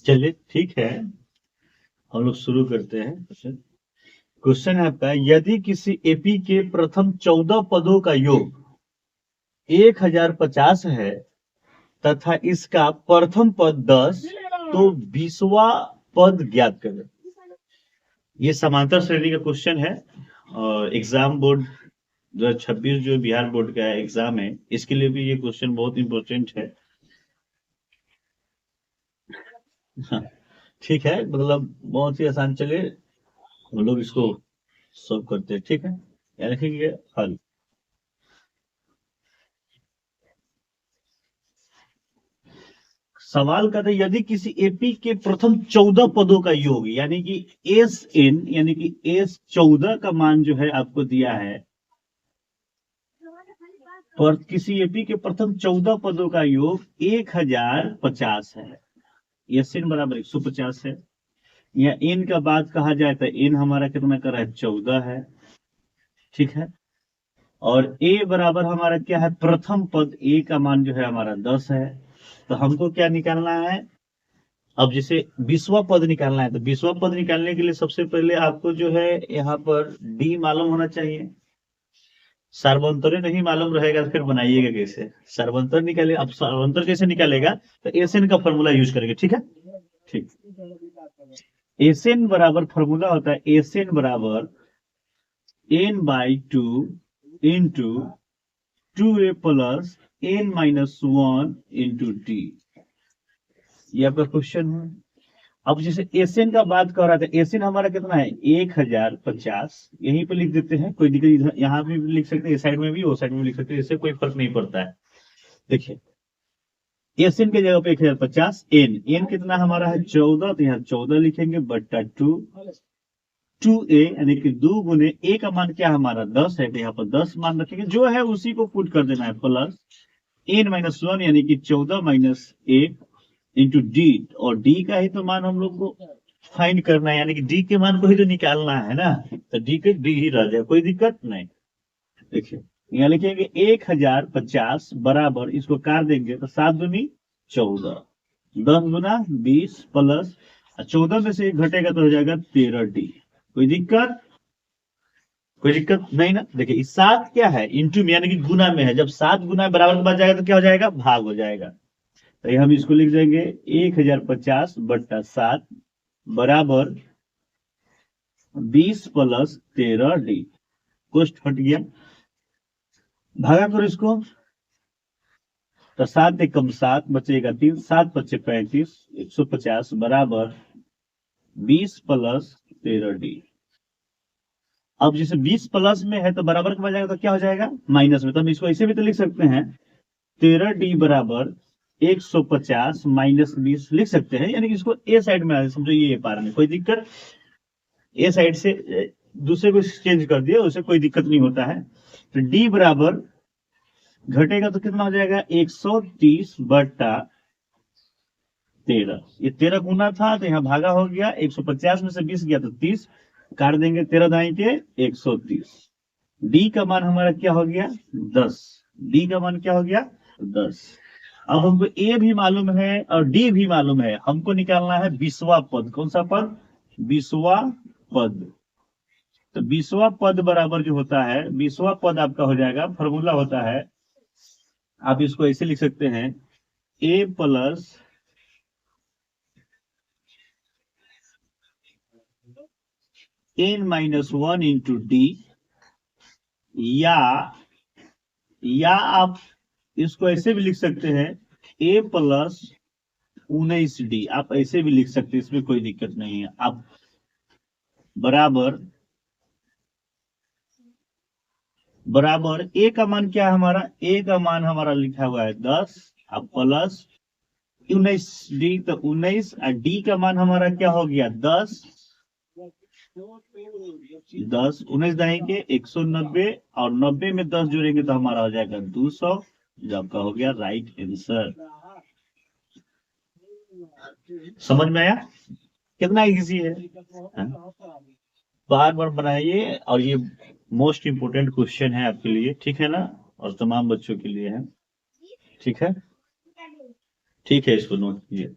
चलिए ठीक है, हम लोग शुरू करते हैं। क्वेश्चन है आपका, यदि किसी एपी के प्रथम 14 पदों का योग 1050 है तथा इसका प्रथम पद 10, तो 20वां पद ज्ञात करें। ये समांतर श्रेणी का क्वेश्चन है और एग्जाम बोर्ड 2026 जो बिहार बोर्ड का एग्जाम है, इसके लिए भी ये क्वेश्चन बहुत इंपॉर्टेंट है। हाँ, ठीक है, मतलब बहुत ही आसान। चलिए हम लोग इसको सॉल्व करते हैं, ठीक है। याद रखेंगे हल। सवाल का था, यदि किसी एपी के प्रथम 14 पदों का योग यानी कि एस एन यानी कि एस 14 का मान जो है आपको दिया है, पर किसी एपी के प्रथम 14 पदों का योग 1050 है, एस एन बराबर 150 है। या एन का बात कहा जाए तो एन हमारा कितना कर रहा है, 14 है, ठीक है। और ए बराबर हमारा क्या है, प्रथम पद ए का मान जो है हमारा 10 है। तो हमको क्या निकालना है, अब जैसे 20वां पद निकालना है, तो 20वां पद निकालने के लिए सबसे पहले आपको जो है यहाँ पर डी मालूम होना चाहिए। सार्वंतर्य नहीं मालूम रहेगा तो फिर बनाइएगा कैसे। सार्वंतर निकाले, अब सार्वंतर कैसे निकालेगा, तो एसएन का फॉर्मूला यूज करेंगे, ठीक है। ठीक, एसएन बराबर फॉर्मूला होता है, एसएन बराबर n/2 into 2a plus n-1 into D. ये आपका क्वेश्चन है। अब जैसे एसएन का बात कर रहा था, एसएन हमारा कितना है, 1050। यहीं पे लिख देते हैं, कोई दिक्कत, यहाँ भी लिख सकते हैं, इस साइड में भी, वो साइड में लिख सकते हैं, इससे कोई फर्क नहीं पड़ता है। देखिए एसएन के जगह पे 1050, एन कितना हमारा है 14, तो यहाँ 14 लिखेंगे बट्टा 2a यानी कि 2 गुने ए का मान क्या हमारा 10 है, तो यहाँ पर 10 मान रखेंगे, जो है उसी को पुट कर देना है, प्लस n-1 यानी कि 14 माइनस 1 इंटू डी। और डी का ही तो मान हम लोग को फाइंड करना है, यानी कि डी के मान को ही तो निकालना है ना, तो डी के डी ही रह जाए, कोई दिक्कत नहीं। देखिए यहाँ लिखेंगे 1050 बराबर, इसको काट देंगे तो 7 दूनी 14, 10 गुना 20 प्लस 14 में से 1 घटेगा तो हो जाएगा 13 डी। कोई दिक्कत, कोई दिक्कत नहीं ना। देखिए 7 क्या है, इंटू में यानी कि गुना में है, जब 7 गुना बराबर के बाद जाएगा तो क्या हो जाएगा, भाग हो जाएगा। तो हम इसको लिख देंगे 1050 बट्टा 7 बराबर 20 प्लस 13 डी। कोष्ट हट गया, भागा करो इसको, तो 7 एकम 7 बचेगा 3, 7 बचे 35, 150 बराबर 20 प्लस 13 डी। अब जैसे 20 प्लस में है तो बराबर के बाद जाएगा तो क्या हो जाएगा, माइनस में, तो हम इसको ऐसे भी तो लिख सकते हैं, 13 डी बराबर 150 माइनस 20 लिख सकते हैं, यानी कि इसको ए साइड में समझो, ये पार में कोई दिक्कत, ए साइड से दूसरे को चेंज कर दिया, उससे कोई दिक्कत नहीं होता है। तो डी बराबर घटेगा तो कितना हो जाएगा, 130 बट्टा 13, ये 13 गुना था तो यहाँ भागा हो गया, 150 में से 20 गया तो 30, काट देंगे 13 दाई के 130। डी का मान हमारा क्या हो गया, 10। डी का मान क्या हो गया, 10। अब हमको ए भी मालूम है और डी भी मालूम है, हमको निकालना है 20वां पद। कौन सा पद, 20वां पद। तो 20वां पद बराबर जो होता है, 20वां पद आपका हो जाएगा, फॉर्मूला होता है, आप इसको ऐसे लिख सकते हैं, ए प्लस n-1 इंटू डी, या आप इसको ऐसे भी लिख सकते हैं, a प्लस 19 डी, आप ऐसे भी लिख सकते हैं, इसमें कोई दिक्कत नहीं है। आप बराबर ए का मान क्या है हमारा, ए का मान हमारा लिखा हुआ है 10, अब प्लस 19 डी, तो 19, और डी का मान हमारा क्या हो गया, 10, 19 दाएंगे 190, और 90 में 10 जोड़ेंगे तो हमारा हो जाएगा 200, जो आपका हो गया राइट आंसर। समझ में आया, कितना इजी है, बार बार बनाइए, और ये मोस्ट इंपोर्टेंट क्वेश्चन है आपके लिए, ठीक है ना, और तमाम बच्चों के लिए है, ठीक है। ठीक है, इसको नोट कीजिए।